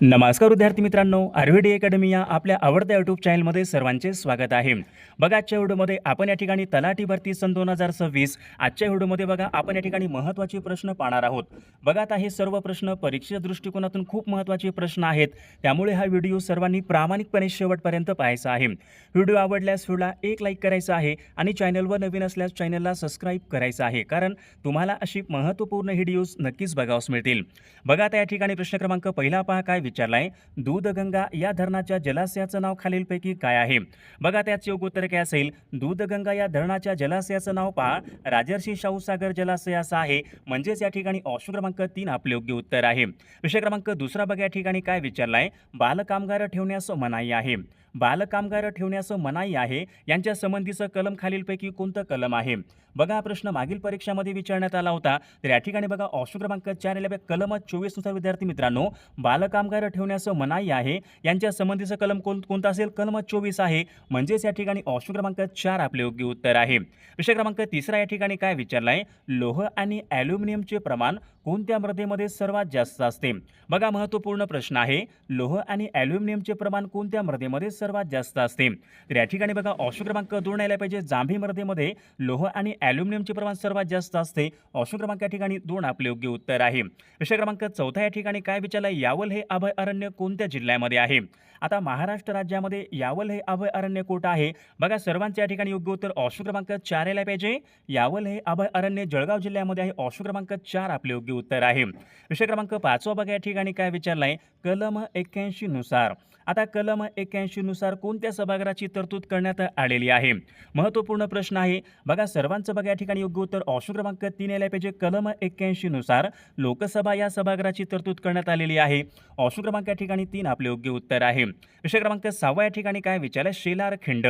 नमस्कार विद्यार्थी मित्रांनो, आरव्हीडी अकॅडमी या आपल्या आवडत्या यूट्यूब चॅनलमध्ये सर्वांचे स्वागत आहे. बघा, आजच्या व्हिडिओमध्ये आपण या ठिकाणी तलाठी भरती सन 2026 आजच्या व्हिडिओमध्ये बघा आपण या ठिकाणी महत्त्वाचे प्रश्न पाहणार आहोत. बघा, आता हे सर्व प्रश्न परीक्षेच्या दृष्टिकोनातून खूप महत्त्वाचे प्रश्न आहेत, त्यामुळे हा व्हिडिओ सर्वांनी प्रामाणिकपणे शेवटपर्यंत पाहायचा आहे. व्हिडिओ आवडल्यास व्हिडिओला एक लाईक करायचा आहे आणि चॅनलवर नवीन असल्यास चॅनलला सबस्क्राईब करायचं आहे, कारण तुम्हाला अशी महत्त्वपूर्ण व्हिडिओज नक्कीच बघावयास मिळतील. बघा, आता या ठिकाणी प्रश्न क्रमांक पहिला पहा काय विचारलाय. दूधगंगा या धरणाच्या जलाशयाचं नाव खालीलपैकी काय आहे? बघा, त्याचे योग्य उत्तर काय असेल? दूधगंगा या धरणाच्या जलाशयाचं नाव पहा राजर्षी शाहू सागर जलाशय असं आहे, म्हणजेच या ठिकाणी ऑप्शन क्रमांक 3 आपले योग्य उत्तर आहे. विषय क्रमांक दुसरा बघा, या ठिकाणी काय विचारलाय. बालकामगार ठेवण्यास मनाई आहे. बालकामगार ठेवण्यास मनाई आहे यांच्या संबंधीचं कलम खालीलपैकी कोणतं कलम आहे? बघा, हा प्रश्न मागील परीक्षामध्ये विचारण्यात आला होता, तर या ठिकाणी बघा ऑप्शन क्रमांक 4 याला कलम 24 नुसार विद्यार्थी मित्रांनो बालकामगार ठेवण्यास मनाई आहे यांच्या संबंधीचं कलम कोणतं असेल? कलम 24 आहे, म्हणजेच या ठिकाणी ऑप्शन क्रमांक 4 आपले योग्य उत्तर आहे. विषय क्रमांक तिसरा या ठिकाणी काय विचारलाय. लोह आणि ॲल्युमिनियमचे प्रमाण कोणत्या मृदेमध्ये सर्वात जास्त असते? बघा, महत्त्वपूर्ण प्रश्न आहे. लोह आणि ॲल्युमिनियमचे प्रमाण कोणत्या मृदेमध्ये सर्वात जास्त असते? तर या ठिकाणी बघा ऑप्शन क्रमांक 2 यायला पाहिजे. जांभी मृदेमध्ये लोह आणि ॲल्युमिनियमचे प्रमाण सर्वात जास्त असते. ऑप्शन क्रमांक या ठिकाणी 2 आपले योग्य उत्तर आहे. विषय क्रमांक चौथा या ठिकाणी काय विचारलाय. यावल हे अभय अरण्य कोणत्या जिल्ह्यामध्ये आहे? आता महाराष्ट्र राज्यामध्ये यावल हे अभय अरण्य कुठं आहे? बघा, सर्वांच्या या ठिकाणी योग्य उत्तर ऑप्शन क्रमांक 4 यायला पाहिजे. यावल हे अभय अरण्य जळगाव जिल्ह्यामध्ये आहे. ऑप्शन क्रमांक 4 आपले योग्य उत्तर आहे. विषय क्रमांक 5 बघा, या ठिकाणी काय विचारलाय. कलम 81 नुसार आता कलम 81 नुसार कोणत्या सभागृहाची तरतूद करण्यात आलेली आहे? महत्त्वपूर्ण प्रश्न आहे. बघा, सर्वांचं बघा या ठिकाणी योग्य उत्तर ऑप्शन क्रमांक 3 यायला पाहिजे. कलम 81 नुसार लोकसभा या सभागृहाची तरतूद करण्यात आलेली आहे. ऑप्शन क्रमांक या ठिकाणी 3 आपले योग्य उत्तर आहे. विषय क्रमांक 6 या ठिकाणी काय विचारलं. शेलारखिंड.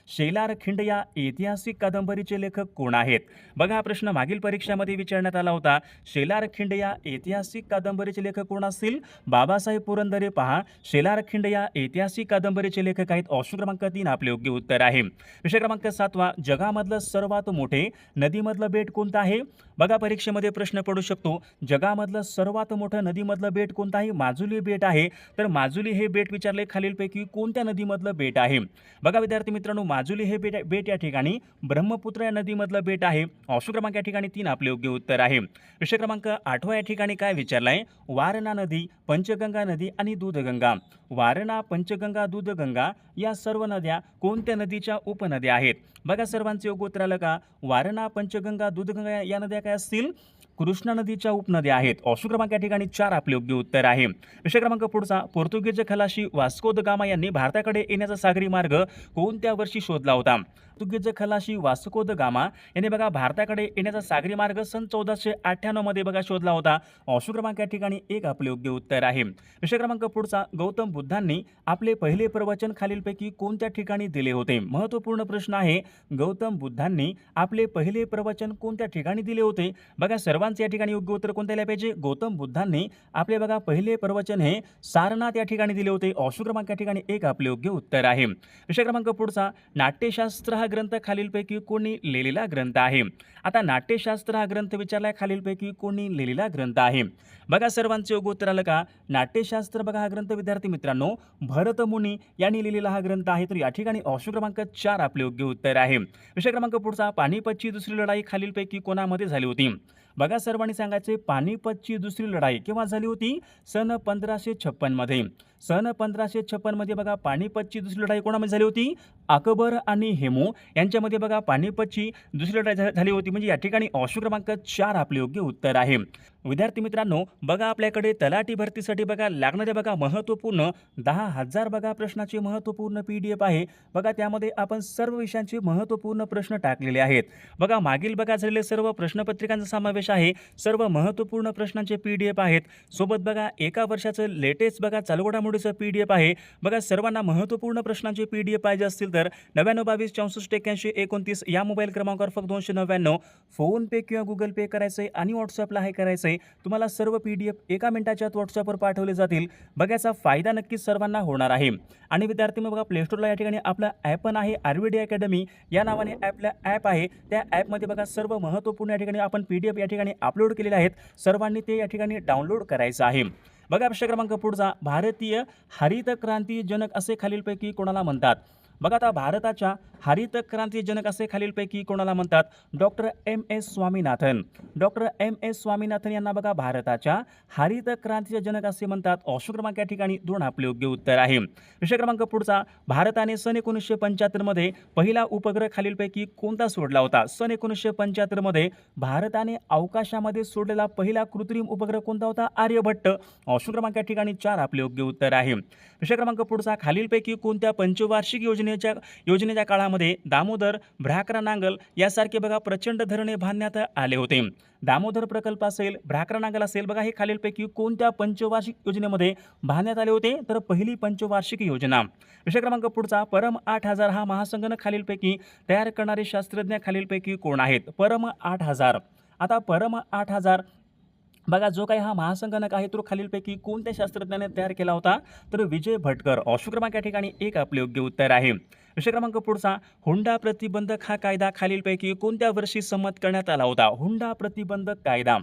शेलारखिंड या ऐतिहासिक कादंबरीचे लेखक कोण आहेत? बघा, हा प्रश्न मागील परीक्षामध्ये विचारण्यात आला होता. शेलारखिंड या ऐतिहासिक कादंबरीचे लेखक कोण असतील? बाबासाहेब पुरंदरे. पहा, शेलारखिंड या ऐतिहासिक कादंबरीचे लेखक आहेत. ऑप्शन क्रमांक 3 आपले योग्य उत्तर आहे. विषय क्रमांक 7 जगामधलं सर्वात मोठे नदीमधलं बेट कोणतं आहे? बघा, परीक्षेमध्ये प्रश्न पडू शकतो. जगामधलं सर्वात मोठं नदीमधलं बेट कोणतं आहे? माजुली बेट आहे. तर माजुली हे बेट विचारले खालीलपैकी कोणत्या नदीमधलं बेट आहे? बघा विद्यार्थी मित्रांनो, माजुली हे बेट या ठिकाणी ब्रह्मपुत्र या नदीमधलं बेट आहे. ऑप्शन क्रमांक या ठिकाणी 3 आपले योग्य उत्तर आहे. विषय क्रमांक 8 या ठिकाणी काय विचारलाय. वारणा नदी, पंचगंगा नदी आणि दूधगंगा. वारणा, पंचगंगा, दूधगंगा या सर्व नद्या कोणत्या नदीच्या उपनद्या आहेत? बघा, सर्वांचे योग्य उत्तर आलं का. वारणा, पंचगंगा, दूधगंगा या नद्या काय असतील? कृष्णा नदीच्या उपनद्या आहेत. ऑप्शन क्रमांक या ठिकाणी 4 आपले योग्य उत्तर आहे. विषय क्रमांक पुढचा. पोर्तुगीज खलाशी वास्को द गामा यांनी भारताकडे येण्याचा सागरी मार्ग कोणत्या वर्षी शोधला होता? पोर्तुगीज खलाशी वास्को द गामा यांनी बघा भारताकडे येण्याचा सागरी मार्ग सन 1498 मध्ये बघा शोधला होता. ऑप्शन क्रमांक या ठिकाणी 1 आपले योग्य उत्तर आहे. विषय क्रमांक पुढचा. गौतम बुद्धांनी आपले पहिले प्रवचन खालीलपैकी कोणत्या ठिकाणी दिले होते? महत्त्वपूर्ण प्रश्न आहे. गौतम बुद्धांनी आपले पहिले प्रवचन कोणत्या ठिकाणी दिले होते? बघा, सर्वांचे या ठिकाणी योग्य उत्तर कोणत्या यायला पाहिजे. गौतम बुद्धांनी आपले बघा पहिले प्रवचन हे सारनाथ या ठिकाणी दिले होते. ऑप्शन क्रमांक या ठिकाणी 1 आपले योग्य उत्तर आहे. विषय क्रमांक पुढचा. नाट्यशास्त्र हा ग्रंथ खालीलपैकी कोणी लिहिलेला ग्रंथ आहे? आता नाट्यशास्त्र हा ग्रंथ विचारलाय खालीलपैकी कोणी लिहिलेला ग्रंथ आहे? बघा, सर्वांचे योग्य उत्तर आलं का. नाट्यशास्त्र बघा हा ग्रंथ विद्यार्थी मित्रांनो भरतमुनी यांनी लिहिलेला हा ग्रंथ आहे. तर या ठिकाणी ऑप्शन क्रमांक 4 आपले योग्य उत्तर आहे. विषय क्रमांक पुढचा. पानिपतची दुसरी लढाई खालीलपैकी कोणामध्ये झाली होती? बघा, सर्वांनी सांगायचे पानिपतची दुसरी लढाई केव्हा झाली होती? सन 1556 मध्ये. सन 1556 मध्ये बघा पानिपतची दुसरी लढाई कोणामध्ये झाली होती? अकबर आणि हेमू यांच्यामध्ये बघा पानिपतची दुसरी लढाई झाली होती. म्हणजे या ठिकाणी ऑप्शन क्रमांक 4 आपले योग्य उत्तर आहे. विद्यार्थी मित्रांनो, बघा आपल्याकडे तलाठी भरतीसाठी बघा लागणारे बघा महत्त्वपूर्ण 10,000 बघा प्रश्नाचे महत्त्वपूर्ण PDF आहे. बघा, त्यामध्ये आपण सर्व विषयांचे महत्त्वपूर्ण प्रश्न टाकलेले आहेत. बघा, मागील बघा झालेले सर्व प्रश्नपत्रिकांचा समावेश आहे. सर्व महत्त्वपूर्ण प्रश्नांचे PDF आहेत. सोबत बघा एका वर्षाचं लेटेस्ट बघा चालू घडामोडीचं PDF आहे. बघा, सर्वांना महत्त्वपूर्ण प्रश्नांचे PDF पाहिजे असतील तर 99 22 64 81 29 या मोबाईल क्रमांकावर फक्त 299 फोन पे किंवा गुगल पे करायचे आणि व्हॉट्सअपला हे करायचे. तुम्हाला सर्व PDF एका मिनिटाच्या आत व्हॉट्सअपवर पाठवले जातील. बघायचा फायदा नक्कीच सर्वांना होणार आहे. आणि विद्यार्थी बघा प्ले स्टोरला या ठिकाणी आपला ॲप पण आहे. आरव्हीडी अकॅडमी या नावाने आपला ॲप आहे. त्या ॲपमध्ये बघा सर्व महत्त्वपूर्ण या ठिकाणी आपण PDF या ठिकाणी अपलोड केलेले आहेत. सर्वांनी ते या ठिकाणी डाउनलोड करायचं आहे. बघा प्रश्न क्रमांक पुढचा, भारतीय हरित क्रांती जनक असे खालीलपैकी कोणाला म्हणतात? बघा आता भारताच्या हरित क्रांती जनक असे खालीलपैकी कोणाला म्हणतात? Doctor M S Swaminathan. Doctor M S Swaminathan यांना बघा भारताच्या हरित क्रांतीचे जनक असे म्हणतात. ऑप्शन क्रमांक या ठिकाणी 2 आपले योग्य उत्तर आहे. विषय क्रमांक पुढचा, भारताने सन 1975 मध्ये पहिला उपग्रह खालीलपैकी कोणता सोडला होता? सन 1975 मध्ये भारताने अवकाशामध्ये सोडलेला पहिला कृत्रिम उपग्रह कोणता होता? आर्यभट्ट. ऑप्शन क्रमांक या ठिकाणी 4 आपले योग्य उत्तर आहे. विषय क्रमांक पुढचा, खालीलपैकी कोणत्या पंचवार्षिक योजनेच्या काळामध्ये दामोदर, भ्राकरा नांगल यासारखे बघा प्रचंड धरणे बांधण्यात आले होते? दामोदर प्रकल्प असेल, भ्राकरा नांगल असेल, बघा हे खालीलपैकी कोणत्या पंचवार्षिक योजनेमध्ये बांधण्यात आले होते? तर पहिली पंचवार्षिक योजना. विषय क्रमांक पुढचा, परम 8000 हा महासंगणक खालीलपैकी तयार करणारे शास्त्रज्ञ खालीलपैकी कोण आहेत? परम 8000. आता परम 8000 बघा जो काही हा महासंगणक आहे तो खालीलपैकी कोणत्या शास्त्रज्ञाने तयार केला होता? तर विजय भटकर. ऑप्शन क्रमांक या ठिकाणी 1 आपले योग्य उत्तर आहे. विषय क्रमांक पुढचा, हुंडा प्रतिबंधक हा कायदा खालीलपैकी कोणत्या वर्षी संमत करण्यात आला होता? हुंडा प्रतिबंधक कायदा.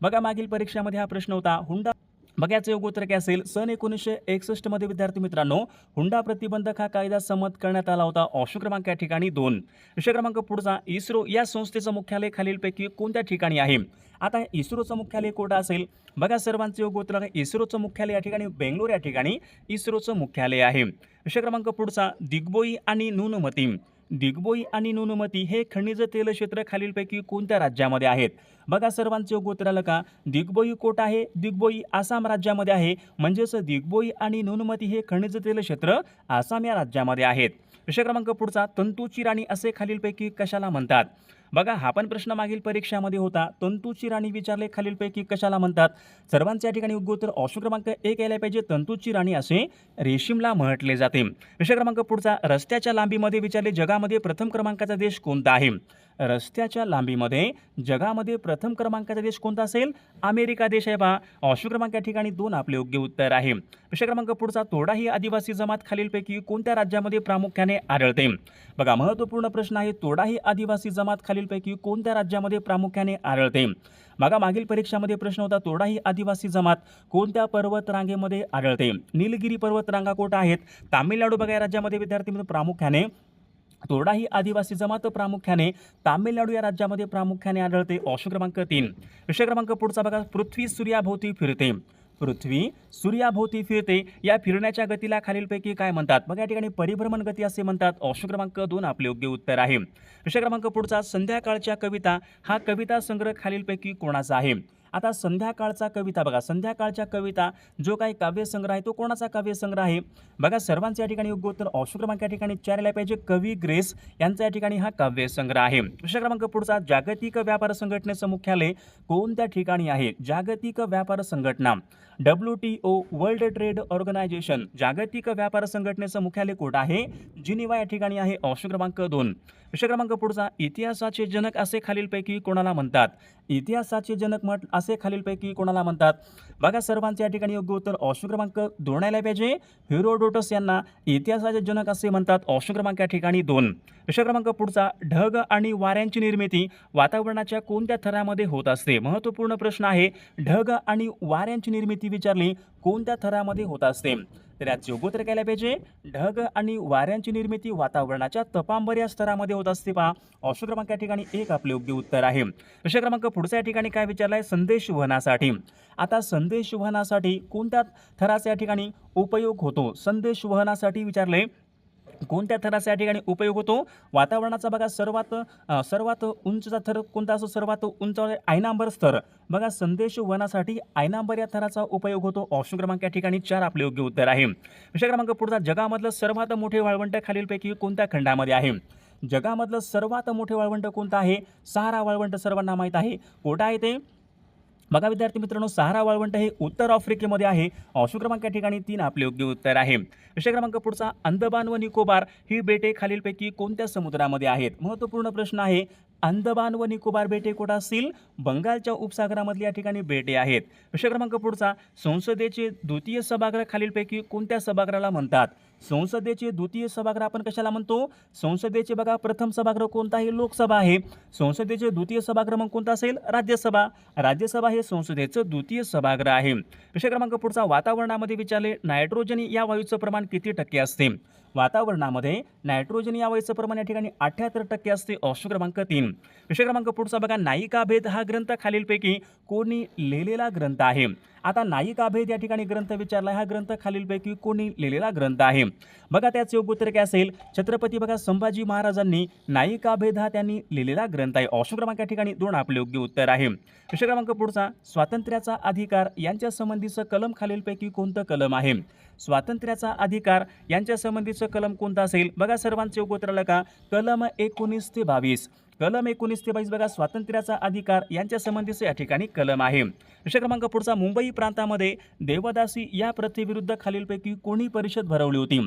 बघा मागील परीक्षामध्ये हा प्रश्न होता. हुंडा बघा याचं योग्य उत्तर काय असेल? सन 1961 मध्ये विद्यार्थी मित्रांनो हुंडा प्रतिबंधक हा कायदा संमत करण्यात आला होता. ऑप्शन क्रमांक या ठिकाणी 2. विषय क्रमांक पुढचा, इस्रो या संस्थेचं मुख्यालय खालीलपैकी कोणत्या ठिकाणी आहे? आता इस्रोचं मुख्यालय कुठं असेल? बघा सर्वांचे योग्य उत्तर आहे. इस्रोचं मुख्यालय या ठिकाणी बेंगलोर या ठिकाणी इस्रोचं मुख्यालय आहे. विषय क्रमांक पुढचा, दिग्बोई आणि नुनमती. दिग्बोई आणि नुनमती हे खनिज तेल क्षेत्र खालीलपैकी कोणत्या राज्यामध्ये आहेत? बघा सर्वांचे योग्य उत्तर आलं का? दिग्बोई कोट आहे, दिग्बोई आसाम राज्यामध्ये आहे. म्हणजेच दिग्बोई आणि नुनमती हे खनिज तेल क्षेत्र आसाम या राज्यामध्ये आहेत. विषय क्रमांक पुढचा, तंतूची राणी असे खालीलपैकी कशाला म्हणतात? बघा हा पण प्रश्न मागील परीक्षामध्ये होता. तंतूची राणी विचारले खालीलपैकी कशाला म्हणतात? सर्वांच्या या ठिकाणी योग्य उत्तर ऑप्शन क्रमांक 1 यायला पाहिजे. तंतूची राणी असे रेशीमला म्हटले जाते. विषय क्रमांक पुढचा, रस्त्याच्या लांबीमध्ये विचारले जगामध्ये प्रथम क्रमांकाचा देश कोणता आहे? रस्त्याच्या लांबीमध्ये जगामध्ये प्रथम क्रमांकाचा देश कोणता असेल? अमेरिका देश आहे पहा. ऑप्शन क्रमांक या ठिकाणी 2 आपले योग्य उत्तर आहे. विषय क्रमांक पुढचा, तोडा ही आदिवासी जमात खालीलपैकी कोणत्या राज्यामध्ये प्रामुख्याने आढळते? बघा महत्त्वपूर्ण प्रश्न आहे. तोडा ही आदिवासी जमात खालीलपैकी कोणत्या राज्यामध्ये प्रामुख्याने आढळते? बघा मागील परीक्षामध्ये प्रश्न होता. तोडा ही आदिवासी जमात कोणत्या पर्वत रांगेमध्ये आढळते? निलगिरी पर्वत रांगा कोणत्या आहेत? तामिळनाडू बघा या राज्यामध्ये विद्यार्थी मित्र प्रामुख्याने तोडा ही आदिवासी जमात प्रामुख्याने तामिळनाडू या राज्यामध्ये प्रामुख्याने आढळते. ऑप्शन क्रमांक 3. विषय क्रमांक पुढचा बघा, पृथ्वी सूर्याभोवती फिरते. पृथ्वी सूर्याभोवती फिरते या फिरण्याच्या गतीला खालीलपैकी काय म्हणतात? बघा या ठिकाणी परिभ्रमण गती असे म्हणतात. ऑप्शन क्रमांक 2 आपले योग्य उत्तर आहे. विषय क्रमांक पुढचा, संध्याकाळच्या कविता हा कविता संग्रह खालीलपैकी कोणाचा आहे? आता संध्याकाळचा कविता बघा, संध्याकाळच्या कविता जो काही काव्यसंग्रह आहे तो कोणाचा काव्यसंग्रह आहे? बघा सर्वांच्या या ठिकाणी योग्य उत्तर ऑप्शन क्रमांक या ठिकाणी 4 यायला पाहिजे. कवी ग्रेस यांचा या ठिकाणी हा काव्यसंग्रह आहे. विषय क्रमांक पुढचा, जागतिक व्यापार संघटनेचं मुख्यालय कोणत्या ठिकाणी आहे? जागतिक व्यापार संघटना WTO वर्ल्ड ट्रेड ऑर्गनायझेशन जागतिक व्यापार संघटनेचं मुख्यालय कुठं आहे? जिनिव्हा या ठिकाणी आहे. ऑप्शन क्रमांक 2. विषय क्रमांक पुढचा, इतिहासाचे जनक असे खालीलपैकी कोणाला म्हणतात? इतिहासाचे जनक असे खालीलपैकी कोणाला म्हणतात? बघा सर्वांचे या ठिकाणी योग्य उत्तर ऑप्शन क्रमांक 2 यायला पाहिजे. हेरोडोटस यांना इतिहासाचे जनक असे म्हणतात. ऑप्शन क्रमांक या ठिकाणी 2. विषय क्रमांक पुढचा, ढग आणि वाऱ्यांची निर्मिती वातावरणाच्या कोणत्या थरामध्ये होत असते? महत्त्वपूर्ण प्रश्न आहे. ढग आणि वाऱ्यांची निर्मिती विचारली कोणत्या थरामध्ये होत असते? तर याचे योग्य उत्तर काय पाहिजे? ढग आणि वाऱ्यांची निर्मिती वातावरणाच्या तपांबर या स्तरामध्ये होत असते पहा. ऑप्शन क्रमांक या ठिकाणी 1 आपले योग्य उत्तर आहे. विषय क्रमांक पुढचा या ठिकाणी काय विचारलाय? संदेश वहनासाठी. आता संदेश वहनासाठी कोणत्या थराचा या ठिकाणी उपयोग होतो? संदेश वहनासाठी विचारले कोणत्या थराचा या ठिकाणी उपयोग होतो? वातावरणाचा बघा सर्वात उंचचा थर कोणता असतो? सर्वात उंच आयनांबर स्तर. बघा संदेश वहनासाठी आयनांबर या थराचा उपयोग होतो. ऑप्शन क्रमांक या ठिकाणी 4 आपले योग्य उत्तर आहे. विषय क्रमांक पुढचा, जगामधलं सर्वात मोठे वाळवंट खालीलपैकी कोणत्या खंडामध्ये आहे? जगामधलं सर्वात मोठे वाळवंट कोणतं आहे? सहारा वाळवंट सर्वांना माहीत आहे. कुठं आहे ते? बघा विद्यार्थी मित्रांनो, सहारा वाळवंट हे उत्तर आफ्रिकेमध्ये आहे. ऑप्शन क्रमांक या ठिकाणी 3 आपले योग्य उत्तर आहे. विषय क्रमांक पुढचा, अंदमान व निकोबार ही बेटे खालीलपैकी कोणत्या समुद्रामध्ये आहेत? महत्त्वपूर्ण प्रश्न आहे. अंदमान व निकोबार बेटे कुठं असतील? बंगालच्या उपसागरामधली या ठिकाणी बेटे आहेत. विषय क्रमांक पुढचा, संसदेचे द्वितीय सभागृह खालीलपैकी कोणत्या सभागृहाला म्हणतात? संसदेचे द्वितीय सभागृह आपण कशाला म्हणतो? संसदेचे बघा प्रथम सभागृह कोणता आहे? लोकसभा आहे. संसदेचे द्वितीय सभागृह मग कोणता असेल? राज्यसभा. राज्यसभा हे संसदेचं द्वितीय सभागृह आहे. विषय क्रमांक पुढचा, वातावरणामध्ये विचारले नायट्रोजन या वायूचं प्रमाण किती टक्के असते? वातावरणामध्ये नायट्रोजन या वायूचं प्रमाण या ठिकाणी 78% असते. ऑप्शन क्रमांक 3. विषय क्रमांक पुढचा बघा, नायिका भेद हा ग्रंथ खालीलपैकी कोणी लिहिलेला ग्रंथ आहे? आता नायिका भेद या ठिकाणी ग्रंथ विचारला, हा ग्रंथ खालीलपैकी कोणी लिहिलेला ग्रंथ आहे? बघा त्याचे योग्य उत्तर काय असेल? छत्रपती बघा संभाजी महाराजांनी नायिका भेद हा त्यांनी लिहिलेला ग्रंथ आहे. ऑप्शन क्रमांक या ठिकाणी 2 आपले योग्य उत्तर आहे. विषय क्रमांक पुढचा, स्वातंत्र्याचा अधिकार यांच्या संबंधीचं कलम खालीलपैकी कोणतं कलम आहे? स्वातंत्र्याचा अधिकार यांच्या संबंधीचं कलम कोणतं असेल? बघा सर्वांचे योग्य उत्तर आलं का? कलम 19 ते 22. कलम 19 ते 22 बघा स्वातंत्र्याचा अधिकार यांच्या संबंधीचं या ठिकाणी कलम आहे. विषय क्रमांक पुढचा, मुंबई प्रांतामध्ये देवदासी या प्रथेविरुद्ध खालीलपैकी कोणी परिषद भरवली होती?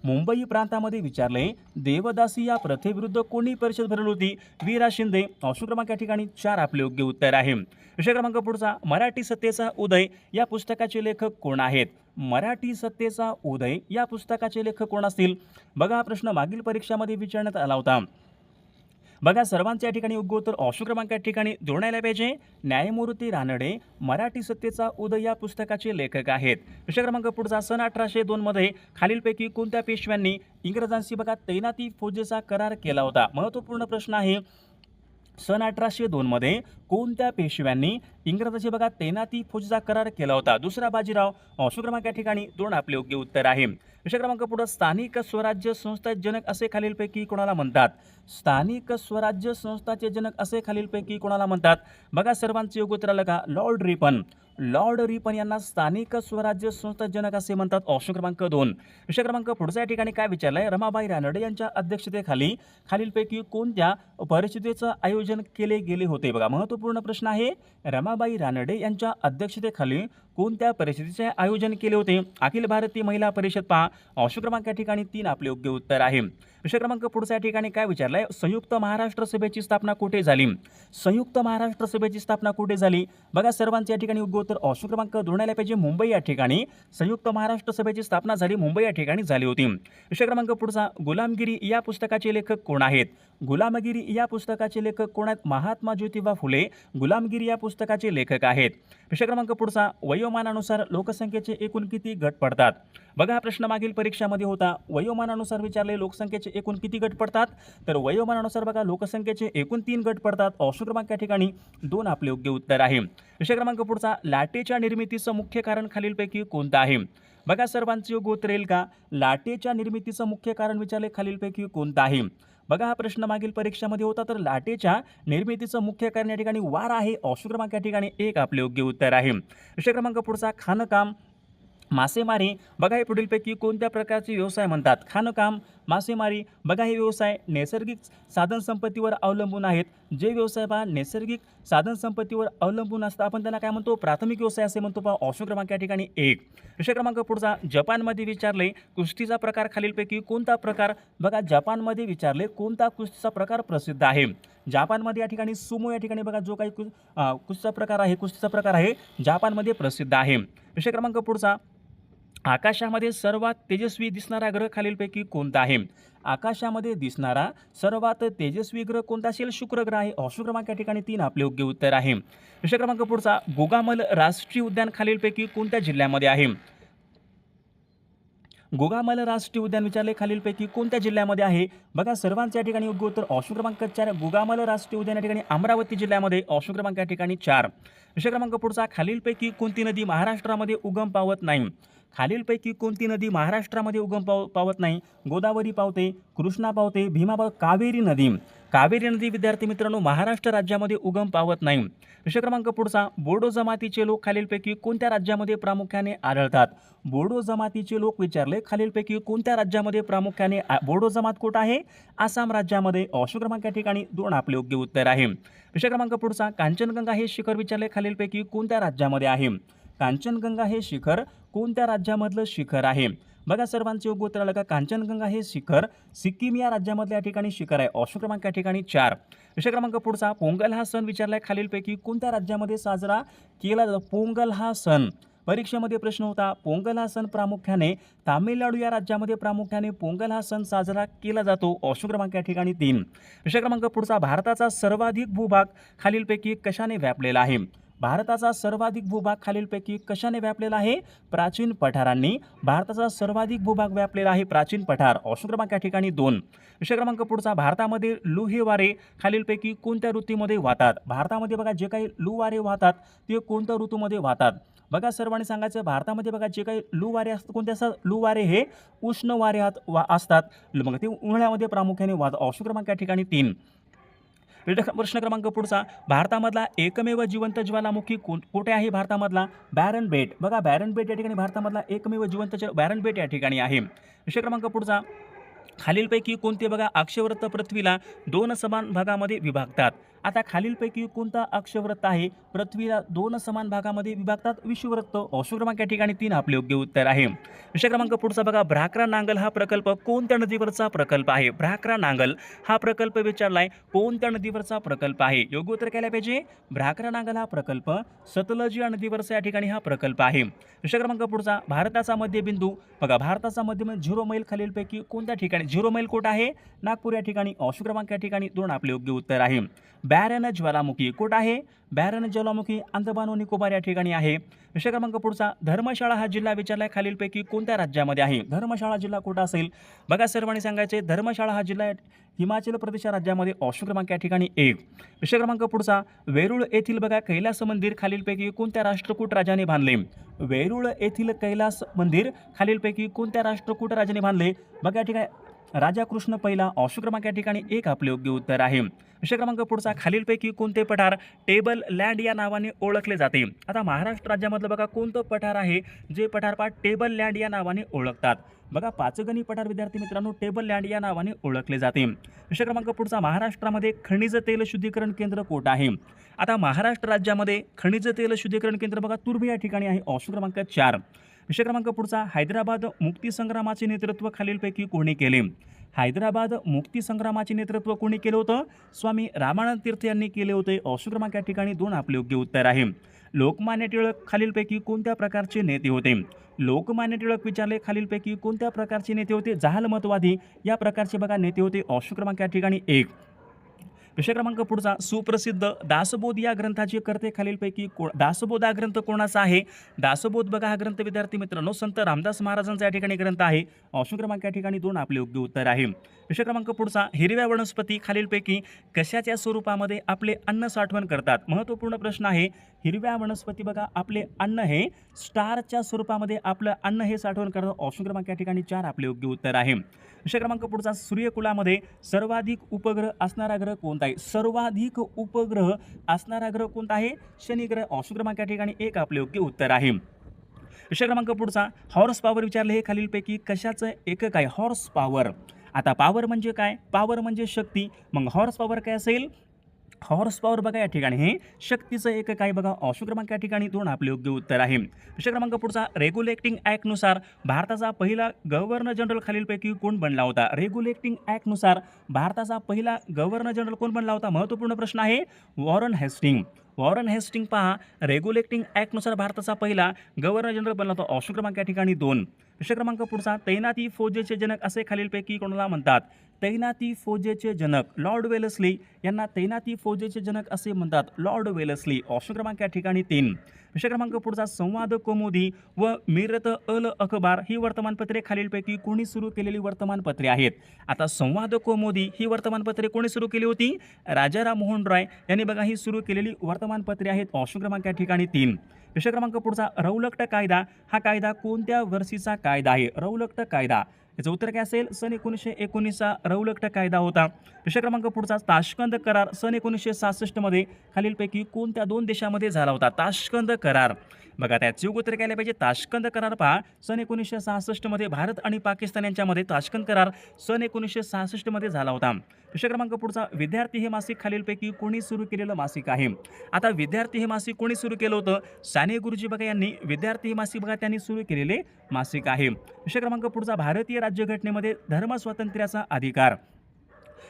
मुंबई प्रांतामध्ये विचारले देवदासी या प्रथेविरुद्ध कोणी परिषद भरवली होती? वी रा शिंदे. ऑप्शन क्रमांक या ठिकाणी 4 आपले योग्य उत्तर आहे. विषय क्रमांक पुढचा, मराठी सत्तेचा उदय या पुस्तकाचे लेखक कोण आहेत? मराठी सत्तेचा उदय या पुस्तकाचे लेखक कोण असतील? बघा हा प्रश्न मागील परीक्षामध्ये विचारण्यात आला होता. बघा सर्वांच्या ठिकाणी योग्य उत्तर ऑप्शन क्रमांक या ठिकाणी जोडायला पाहिजे. न्यायमूर्ती रानडे मराठी सत्तेचा उदय या पुस्तकाचे लेखक आहेत. विषय क्रमांक पुढचा, सन 1802 मध्ये खालीलपैकी कोणत्या पेशव्यांनी इंग्रजांशी बघा तैनाती फौजेचा करार केला होता? महत्त्वपूर्ण प्रश्न आहे. सन 1802 मध्ये कोणत्या पेशव्यांनी इंग्रजांशी बघा तैनाती फौजेचा करार केला होता? दुसरा बाजीराव. ऑप्शन क्रमांक या ठिकाणी 2 आपले योग्य उत्तर आहे. विषय क्रमांक पुढे, स्थानिक स्वराज्य संस्था जनक असे खालीलपैकी कोणाला म्हणतात? स्थानिक स्वराज्य संस्थाचे जनक असे खालीलपैकी कोणाला म्हणतात? बघा सर्वांचे योग्य उत्तर आलं का? Lord Ripon. लॉर्ड रिपन यांना स्थानिक स्वराज्य संस्था जनक असे म्हणतात. ऑप्शन क्रमांक 2. विषय क्रमांक पुढच्या या ठिकाणी काय विचारलंय? रमाबाई रानडे यांच्या अध्यक्षतेखाली खालीलपैकी कोणत्या परिषदेचं आयोजन केले गेले होते? बघा महत्त्वपूर्ण प्रश्न आहे. रमाबाई रानडे यांच्या अध्यक्षतेखाली कोणत्या परिषदेचे आयोजन केले होते? अखिल भारतीय महिला परिषद पहा. ऑप्शन क्रमांक या ठिकाणी 3 आपले योग्य उत्तर आहे. विषय क्रमांक पुढच्या ठिकाणी काय विचारलंय? संयुक्त महाराष्ट्र सभेची स्थापना कुठे झाली? संयुक्त महाराष्ट्र सभेची स्थापना कुठे झाली? बघा सर्वांच्या या ठिकाणी योग्य उत्तर ऑप्शन क्रमांक जोडायला पाहिजे. मुंबई या ठिकाणी संयुक्त महाराष्ट्र सभेची स्थापना झाली, मुंबई या ठिकाणी झाली होती. विषय क्रमांक पुढचा, गुलामगिरी या पुस्तकाचे लेखक कोण आहेत? गुलामगिरी या पुस्तकाचे लेखक कोण आहेत? महात्मा ज्योतिबा फुले गुलामगिरी या पुस्तकाचे लेखक आहेत. विषय क्रमांक पुढचा, वयोमानानुसार लोकसंख्येचे एकूण किती गट पडतात? बघा हा प्रश्न मागील परीक्षामध्ये होता. वयोमानानुसार विचारले लोकसंख्येचे एकूण किती गट पडतात? तर वयोमानानुसार बघा लोकसंख्येचे एकूण 3 गट पडतात. ऑप्शन क्रमांक या ठिकाणी 2 आपले योग्य उत्तर आहे. विषय क्रमांक पुढचा, लाटेच्या निर्मितीचं मुख्य कारण खालीलपैकी कोणतं आहे? बघा सर्वांचे योग्य उत्तर येईल का? लाटेच्या निर्मितीचं मुख्य कारण विचारले खालीलपैकी कोणतं आहे? बघा हा प्रश्न मागील परीक्षामध्ये होता. तर लाटेच्या निर्मितीचं मुख्य कारण या ठिकाणी वार आहे. ऑप्शन क्रमांक या ठिकाणी 1 आपले योग्य उत्तर आहे. विषय क्रमांक पुढचा, खाणकाम मासेमारी बघा हे पुढीलपैकी कोणत्या प्रकारचे व्यवसाय म्हणतात? खाणकाम मासेमारी बघा हे व्यवसाय नैसर्गिक साधनसंपत्तीवर अवलंबून आहेत. जे व्यवसाय पहा नैसर्गिक साधनसंपत्तीवर अवलंबून असतात आपण त्यांना काय म्हणतो? प्राथमिक व्यवसाय असे म्हणतो. पहा ऑप्शन क्रमांक या ठिकाणी 1. विषय क्रमांक पुढचा, जपानमध्ये विचारले कुस्तीचा प्रकार खालीलपैकी कोणता प्रकार? बघा जपानमध्ये विचारले कोणता कुस्तीचा प्रकार प्रसिद्ध आहे? जपानमध्ये या ठिकाणी सुमो या ठिकाणी बघा जो काही कुस्तीचा प्रकार आहे जपानमध्ये प्रसिद्ध आहे. विषय क्रमांक पुढचा, आकाशामध्ये सर्वात तेजस्वी दिसणारा ग्रह खालीलपैकी कोणता आहे? आकाशामध्ये दिसणारा सर्वात तेजस्वी ग्रह कोणता असेल? शुक्र ग्रह आहे. ऑप्शन क्रमांक या ठिकाणी 3 आपले योग्य उत्तर आहे. विषय क्रमांक पुढचा, गोगामल राष्ट्रीय उद्यान खालीलपैकी कोणत्या जिल्ह्यामध्ये आहे? गोगामल राष्ट्रीय उद्यान विचारले खालीलपैकी कोणत्या जिल्ह्यामध्ये आहे? बघा सर्वांच्या या ठिकाणी योग्य उत्तर ऑप्शन क्रमांक 4. गोगामल राष्ट्रीय उद्यान या ठिकाणी अमरावती जिल्ह्यामध्ये. ऑप्शन क्रमांक या ठिकाणी 4. विषय क्रमांक पुढचा, खालीलपैकी कोणती नदी महाराष्ट्रामध्ये उगम पावत नाही? खालीलपैकी कोणती नदी महाराष्ट्रामध्ये उगम पावत नाही? गोदावरी पावते, कृष्णा पावते, भीमा पावते, कावेरी नदी विद्यार्थी मित्रांनो महाराष्ट्र राज्यामध्ये उगम पावत नाही. विषय क्रमांक पुढचा, बोडो जमातीचे लोक खालीलपैकी कोणत्या राज्यामध्ये प्रामुख्याने आढळतात? बोडो जमातीचे लोक विचारले खालीलपैकी कोणत्या राज्यामध्ये प्रामुख्याने बोडो जमात कुठं आहे? आसाम राज्यामध्ये. ऑप्शन क्रमांक या ठिकाणी 2 आपले योग्य उत्तर आहे. विषय क्रमांक पुढचा, कांचनगंगा हे शिखर विचारले खालीलपैकी कोणत्या राज्यामध्ये आहे? कांचनगंगा हे शिखर कोणत्या राज्यामधलं शिखर आहे? बघा सर्वांचे योग्य उत्तर आलं का? कांचनगंगा हे शिखर सिक्कीम या राज्यामधल्या ठिकाणी शिखर आहे. ऑप्शन क्रमांक या ठिकाणी 4. विषय क्रमांक पुढचा, पोंगल हा सण विचारलाय खालीलपैकी कोणत्या राज्यामध्ये साजरा केला जातो? पोंगल हा सण परीक्षेमध्ये प्रश्न होता, पोंगल हा सण प्रामुख्याने तामिळनाडू या राज्यामध्ये प्रामुख्याने पोंगल हा सण साजरा केला जातो. ऑप्शन क्रमांक या ठिकाणी 3. विषय क्रमांक पुढचा, भारताचा सर्वाधिक भूभाग खालीलपैकी कशाने व्यापलेला आहे? भारताचा सर्वाधिक भूभाग खालीलपैकी कशाने व्यापलेला आहे? प्राचीन पठारांनी भारताचा सर्वाधिक भूभाग व्यापलेला आहे. प्राचीन पठार. ऑप्शन क्रमांक या ठिकाणी 2. विषय क्रमांक पुढचा, भारतामध्ये लू हे वारे खालीलपैकी कोणत्या ऋतूमध्ये वाहतात? भारतामध्ये बघा जे काही लू वारे वाहतात ते कोणत्या ऋतूमध्ये वाहतात? बघा सर्वांनी सांगायचं, भारतामध्ये बघा जे काही लू वारे असतात कोणते असतात? लू वारे हे उष्ण वारे असतात. मग ते उन्हाळ्यामध्ये प्रामुख्याने वाहतात. ऑप्शन क्रमांक या ठिकाणी 3. प्रश्न क्रमांक पुढचा, भारतामधला एकमेव जिवंत ज्वालामुखी कुठे आहे? भारतामधला बॅरन बेट. बघा बॅरन बेट या ठिकाणी भारतामधला एकमेव जिवंत बॅरन बेट या ठिकाणी आहे. विषय क्रमांक पुढचा, खालीलपैकी कोणते बघा अक्षवृत्त पृथ्वीला 2 समान भागामध्ये विभागतात? आता खालीलपैकी कोणता अक्षवृत्त आहे पृथ्वीला 2 समान भागामध्ये विभागतात? विषुववृत्त. ऑप्शन क्रमांक या ठिकाणी 3 आपले योग्य उत्तर आहे. विषय क्रमांक पुढचा बघा, भ्राकरा नांगल हा प्रकल्प कोणत्या नदीवरचा प्रकल्प आहे? भ्राकरा नांगल हा प्रकल्प विचारलाय कोणत्या नदीवरचा प्रकल्प आहे? योग्य उत्तर काय पाहिजे? भ्राकरा नांगल हा प्रकल्प सतलज या नदीवरचा या ठिकाणी हा प्रकल्प आहे. विषय क्रमांक पुढचा, भारताचा मध्यबिंदू बघा भारताचा मध्यबिंदू 0 मैल खालीलपैकी कोणत्या ठिकाणी? 0 मैल कुठं आहे? नागपूर या ठिकाणी. ऑप्शन क्रमांक या ठिकाणी 2 आपले योग्य उत्तर आहे. बॅरन ज्वालामुखी कुठं आहे? बॅरन ज्वालामुखी अंदमान व निकोबार या ठिकाणी आहे. विषय क्रमांक पुढचा, धर्मशाळा हा जिल्हा विचारलाय खालीलपैकी कोणत्या राज्यामध्ये आहे? धर्मशाळा जिल्हा कुठं असेल? बघा सर्वांनी सांगायचे, धर्मशाळा हा जिल्हा हिमाचल प्रदेश राज्यामध्ये. ऑप्शन क्रमांक या ठिकाणी 1. विषय क्रमांक पुढचा, वेरूळ येथील बघा कैलास मंदिर खालीलपैकी कोणत्या राष्ट्रकूट राजाने बांधले? वेरूळ येथील कैलास मंदिर खालीलपैकी कोणत्या राष्ट्रकूट राजाने बांधले? बघा या ठिकाणी राजा कृष्ण पहिला. ऑप्शन क्रमांक या ठिकाणी 1 आपले योग्य उत्तर आहे. विषय क्रमांक पुढचा, खालीलपैकी कोणते पठार टेबल लँड या नावाने ओळखले जाते? आता महाराष्ट्र राज्यामधलं बघा कोणतं पठार आहे जे पठार टेबल लँड या नावाने ओळखतात? बघा पाचगणी पठार विद्यार्थी मित्रांनो टेबल लँड या नावाने ओळखले जाते. विषय क्रमांक पुढचा, महाराष्ट्रामध्ये खनिज तेल शुद्धीकरण केंद्र कोठे आहे? आता महाराष्ट्र राज्यामध्ये खनिज तेल शुद्धीकरण केंद्र बघा तुर्भे या ठिकाणी आहे. ऑप्शन क्रमांक 4. विषय क्रमांक पुढचा, हैदराबाद मुक्तीसंग्रामाचे नेतृत्व खालीलपैकी कोणी केले? हैदराबाद मुक्तीसंग्रामाचे नेतृत्व कोणी केलं होतं? स्वामी रामानंद तीर्थ यांनी केले होते. ऑप्शन क्रमांक या ठिकाणी 2 आपले योग्य उत्तर आहे. लोकमान्य टिळक खालीलपैकी कोणत्या प्रकारचे नेते होते? लोकमान्य टिळक विचारले खालीलपैकी कोणत्या प्रकारचे नेते होते? जहालमतवादी या प्रकारचे बघा नेते होते. ऑप्शन क्रमांक या ठिकाणी 1. विषय क्रमांक पुढचा, सुप्रसिद्ध दासबोध या ग्रंथाचे कर्ते खालीलपैकी दासबोध हा ग्रंथ कोणाचा आहे? दासबोध बघा हा ग्रंथ विद्यार्थी मित्रांनो संत रामदास महाराजांचा या ठिकाणी ग्रंथ आहे. ऑप्शन क्रमांक या ठिकाणी 2 आपले योग्य उत्तर आहे. विषय क्रमांक पुढचा, हिरव्या वनस्पती खालीलपैकी कशाच्या स्वरूपामध्ये आपले अन्न साठवण करतात? महत्त्वपूर्ण प्रश्न आहे. हिरव्या वनस्पती बघा आपले अन्न हे स्टारच्या स्वरूपामध्ये आपलं अन्न हे साठवण करतात. ऑप्शन क्रमांक या ठिकाणी 4 आपले योग्य उत्तर आहे. विषय क्रमांक पुढचा, सूर्यकुलामध्ये सर्वाधिक उपग्रह असणारा ग्रह कोणता आहे? सर्वाधिक उपग्रह असणारा ग्रह कोणता आहे? शनिग्रह. ऑप्शन क्रमांक या ठिकाणी 1 आपले योग्य उत्तर आहे. विषय क्रमांक पुढचा, हॉर्स पॉवर विचारले हे खालीलपैकी कशाचं एकक आहे? Horse power. आता पॉवर म्हणजे काय? पॉवर म्हणजे शक्ती. मग हॉर्स पॉवर काय असेल? हॉर्स पॉवर बघा या ठिकाणी हे शक्तीचं एकक आहे बघा. ऑप्शन क्रमांक या ठिकाणी 2 आपले योग्य उत्तर आहे. विषय क्रमांक पुढचा, रेग्युलेटिंग ॲक्टनुसार भारताचा पहिला गव्हर्नर जनरल खालीलपैकी कोण बनला होता? रेग्युलेटिंग ॲक्टनुसार भारताचा पहिला गव्हर्नर जनरल कोण बनला होता? महत्त्वपूर्ण प्रश्न आहे. Warren Hasting. वॉरन हेस्टिंग पहा रेग्युलेटिंग ॲक्टनुसार भारताचा पहिला गव्हर्नर जनरल बनला होता. ऑप्शन क्रमांक या ठिकाणी 2. विषय क्रमांक पुढचा, तैनाती फौजेचे जनक असे खालीलपैकी कोणाला म्हणतात? तैनाती फौजेचे जनक लॉर्ड वेलेस्ली यांना तैनाती फौजेचे जनक असे म्हणतात. Lord Wellesley. ऑप्शन क्रमांक या ठिकाणी 3. विषय क्रमांक पुढचा, संवाद कौमुदी व मिरत अल अखबार ही वर्तमानपत्रे खालीलपैकी कोणी सुरू केलेली वर्तमानपत्रे आहेत? आता संवाद कौमुदी ही वर्तमानपत्रे कोणी सुरू केली होती? राजाराम मोहन रॉय यांनी बघा ही सुरू केलेली वर्तमानपत्रे आहेत. ऑप्शन क्रमांक या ठिकाणी 3. विषय क्रमांक पुढचा, रौलक्ट कायदा हा कायदा कोणत्या वर्षीचा कायदा आहे? रौलक्ट कायदा याचं उत्तर काय असेल? सन 1919चा रौलक्ट कायदा होता. विषय क्रमांक पुढचा, ताशकंद करार सन 1966 मध्ये खालीलपैकी कोणत्या 2 देशामध्ये झाला होता? ताशकंद करार बघा त्याचे उत्तर काय पाहिजे? ताशकंद करार पहा सन 1966 मध्ये भारत आणि पाकिस्तान यांच्यामध्ये ताशकंद करार सन 1966 मध्ये झाला होता. विषय क्रमांक पुढचा, विद्यार्थी हे मासिक खालीलपैकी कोणी सुरू केलेलं मासिक आहे? आता विद्यार्थी हे मासिक कोणी सुरू केलं होतं? साने गुरुजी बघा यांनी विद्यार्थी हे मासिक बघा त्यांनी सुरू केलेले मासिक आहे. विषय क्रमांक पुढचा, भारतीय राज्यघटनेमध्ये धर्म स्वातंत्र्याचा अधिकार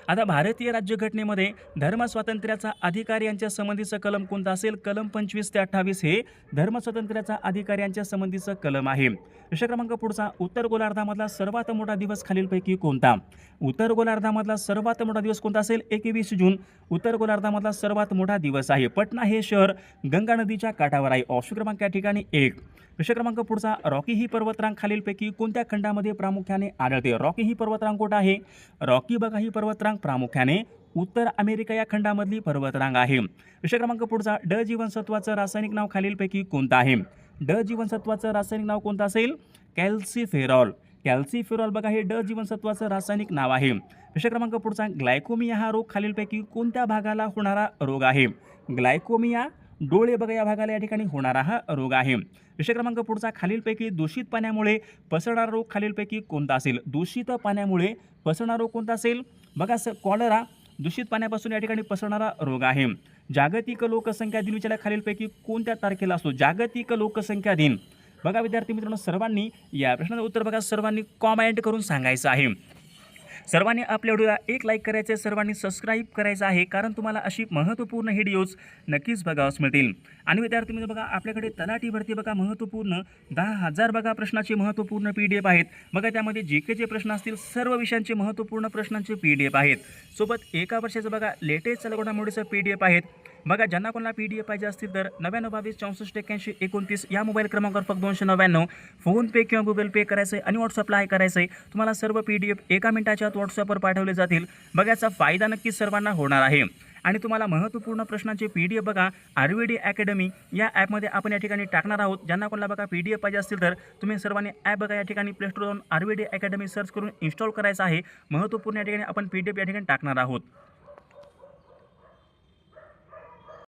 आता भारतीय राज्यघटनेमध्ये धर्मस्वातंत्र्याचा अधिकार यांच्या संबंधीचं कलम कोणतं असेल? कलम 25 ते 28 हे धर्मस्वातंत्र्याचा अधिकार यांच्या संबंधीचं कलम आहे. प्रश्न क्रमांक पुढचा, उत्तर गोलार्धामधला सर्वात मोठा दिवस खालीलपैकी कोणता? उत्तर गोलार्धामधला सर्वात मोठा दिवस कोणता असेल? 21 जून उत्तर गोलार्धामधला सर्वात मोठा दिवस आहे. पटना हे शहर गंगा नदीच्या काठावर आहे. ऑप्शन क्रमांक या ठिकाणी 1. प्रश्न क्रमांक पुढचा, रॉकी ही पर्वतरांग खालीलपैकी कोणत्या खंडामध्ये प्रामुख्याने आढळते? रॉकी ही पर्वतरांग कुठं आहे? रॉकी बघा ही पर्वतरांग प्रामुख्याने उत्तर अमेरिका या खंडामधली पर्वतरांग आहे. प्रश्न क्रमांक पुढचा, ड जीवनसत्वाचं रासायनिक नाव खालीलपैकी कोणतं आहे? ड जीवनसत्वाचं रासायनिक नाव कोणतं असेल? कॅल्सिफेरॉल. कॅल्सिफेरॉल बघा हे ड जीवनसत्वाचं रासायनिक नाव आहे. प्रश्न क्रमांक पुढचा, ग्लायकोमिया हा रोग खालीलपैकी कोणत्या भागाला होणारा रोग आहे? ग्लायकोमिया डोळे बघा या भागाला या ठिकाणी होणारा हा रोग आहे. प्रश्न क्रमांक पुढचा, खालीलपैकी दूषित पाण्यामुळे पसरणारा रोग खालीलपैकी कोणता असेल? दूषित पाण्यामुळे पसरणारा रोग कोणता असेल? बघा कॉलरा दूषित पाण्यापासून या ठिकाणी पसरणारा रोग आहे. जागतिक लोकसंख्या दिन विचारला खालीलपैकी कोणत्या तारखेला असतो? जागतिक लोकसंख्या दिन बघा विद्यार्थी मित्रांनो, सर्वांनी या प्रश्नाचं उत्तर बघा सर्वांनी कॉमेंट करून सांगायचं आहे. सर्वांनी आपल्या व्हिडिओला एक लाईक करायचं आहे, सर्वांनी सबस्क्राईब करायचं आहे, कारण तुम्हाला अशी महत्त्वपूर्ण व्हिडिओज नक्कीच बघावयास मिळतील. आणि विद्यार्थी मित्र बघा आपल्याकडे तलाठी भरती बघा महत्त्वपूर्ण 10,000 बघा प्रश्नाचे महत्त्वपूर्ण PDF आहेत. बघा त्यामध्ये GKचे प्रश्न असतील, सर्व विषयांचे महत्त्वपूर्ण प्रश्नांचे PDF आहेत. सोबत एका वर्षाचं बघा लेटेस्ट चालू घडामोडीचं PDF आहेत. बघा ज्यांना कोणाला PDF पाहिजे असतील तर 9922 64 81 29 या मोबाईल क्रमांकावर फक्त 299 फोनपे किंवा गुगल पे करायचं आहे आणि व्हॉट्सअपला आहे करायचं आहे. तुम्हाला सर्व PDF एका मिनिटाच्या आत व्हॉट्सअपवर पाठवले जातील. बघा याचा फायदा नक्कीच सर्वांना होणार आहे. आणि तुम्हाला महत्त्वपूर्ण प्रश्नांचे PDF बघा RVD अकॅडमी या ॲपमध्ये आपण या ठिकाणी टाकणार आहोत. ज्यांना कोणाला बघा PDF पाहिजे असतील तर तुम्ही सर्वांनी ॲप बघा या ठिकाणी प्ले स्टोरवरून RVD अकॅडमी सर्च करून इन्स्टॉल करायचं आहे. महत्त्वपूर्ण या ठिकाणी आपण PDF या ठिकाणी टाकणार आहोत.